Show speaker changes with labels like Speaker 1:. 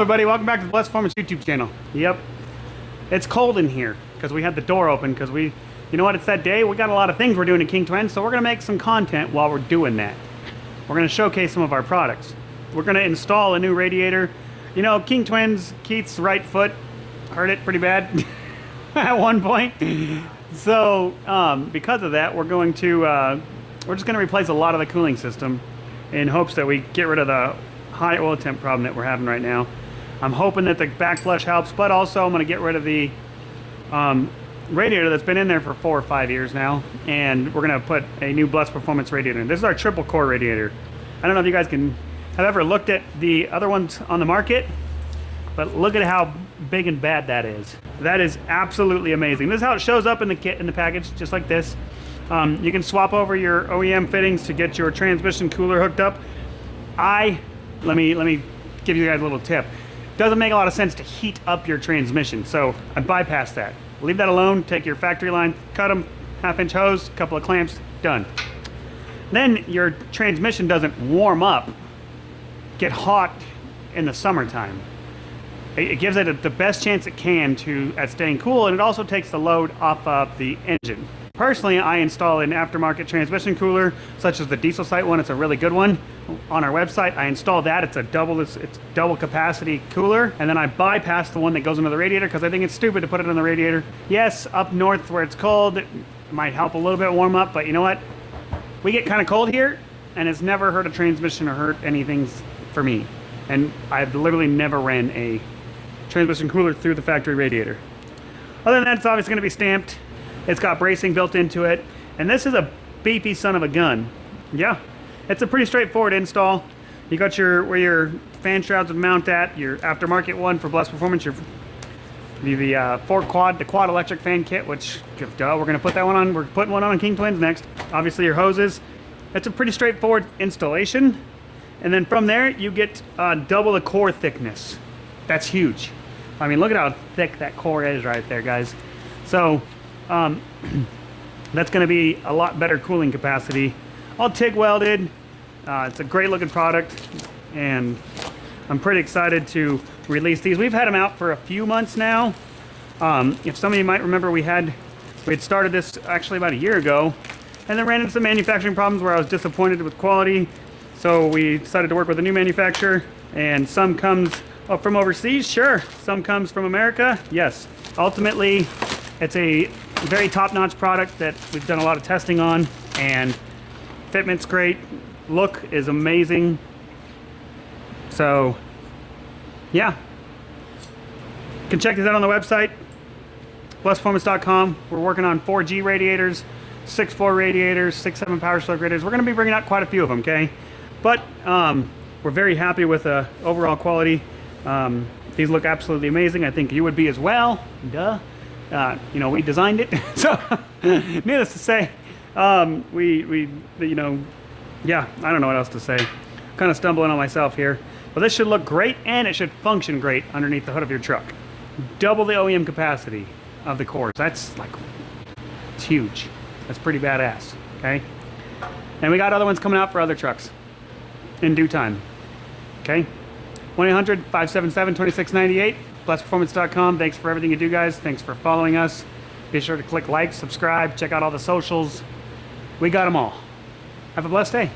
Speaker 1: everybody, welcome back to the Blessed Performance YouTube channel. Yep, it's cold in here because we had the door open because you know what, it's that day. We got a lot of things we're doing at King Twin, so we're going to make some content while we're doing that. We're going to showcase some of our products. We're going to install a new radiator. You know, King Twin's Keith's right foot hurt it pretty bad at one point. So because of that, we're just going to replace a lot of the cooling system in hopes that we get rid of the high oil temp problem that we're having right now. I'm hoping that the backflush helps, but also I'm going to get rid of the radiator that's been in there for 4 or 5 years now, and we're going to put a new Blessed Performance radiator in. This is our triple core radiator. I don't know if you guys have ever looked at the other ones on the market, but look at how big and bad that is. That is absolutely amazing. This is how it shows up in the kit, in the package, just like this. You can swap over your OEM fittings to get your transmission cooler hooked up. Let me give you guys a little tip. Doesn't make a lot of sense to heat up your transmission, so I bypass that. Leave that alone. Take your factory line, cut them, 1/2-inch hose, couple of clamps, done. Then your transmission doesn't warm up, get hot in the summertime. It gives it the best chance it can at staying cool, and it also takes the load off of the engine. Personally, I install an aftermarket transmission cooler, such as the Diesel Site one. It's a really good one. On our website, I install that. It's double capacity cooler, and then I bypass the one that goes into the radiator because I think it's stupid to put it in the radiator. Yes, up north where it's cold, it might help a little bit warm up, but you know what? We get kind of cold here, and it's never hurt a transmission or hurt anything for me. And I've literally never ran a transmission cooler through the factory radiator. Other than that, it's obviously going to be stamped. It's got bracing built into it, and this is a beefy son of a gun. Yeah, it's a pretty straightforward install. You got where your fan shrouds would mount at, your aftermarket one for Blessed Performance, the quad electric fan kit, which we're going to put that one on. We're putting one on King Twins next. Obviously your hoses. It's a pretty straightforward installation, and then from there you get double the core thickness. That's huge. I mean, look at how thick that core is right there, guys. So that's going to be a lot better cooling capacity. All TIG welded. It's a great looking product, and I'm pretty excited to release these. We've had them out for a few months now. If some of you might remember, we had started this actually about a year ago, and then ran into some manufacturing problems where I was disappointed with quality. So we decided to work with a new manufacturer, and some comes from overseas, sure. Some comes from America, yes. Ultimately, it's a very top-notch product that we've done a lot of testing on, and fitment's great, look is amazing. So yeah, you can check this out on the website, blessedperformance.com. We're working on 4G radiators, 6.4 radiators, 6.7 power stroke radiators. We're going to be bringing out quite a few of them, okay? But we're very happy with the overall quality. These look absolutely amazing. I think you would be as well. Duh. You know, we designed it. So needless to say, you know, yeah, I don't know what else to say. Kind of stumbling on myself here. But this should look great, and it should function great underneath the hood of your truck. Double the OEM capacity of the cores. That's it's huge. That's pretty badass, okay? And we got other ones coming out for other trucks in due time, okay? 1-800-577-2698, blessedperformance.com. Thanks for everything you do, guys. Thanks for following us. Be sure to click like, subscribe, check out all the socials. We got them all. Have a blessed day.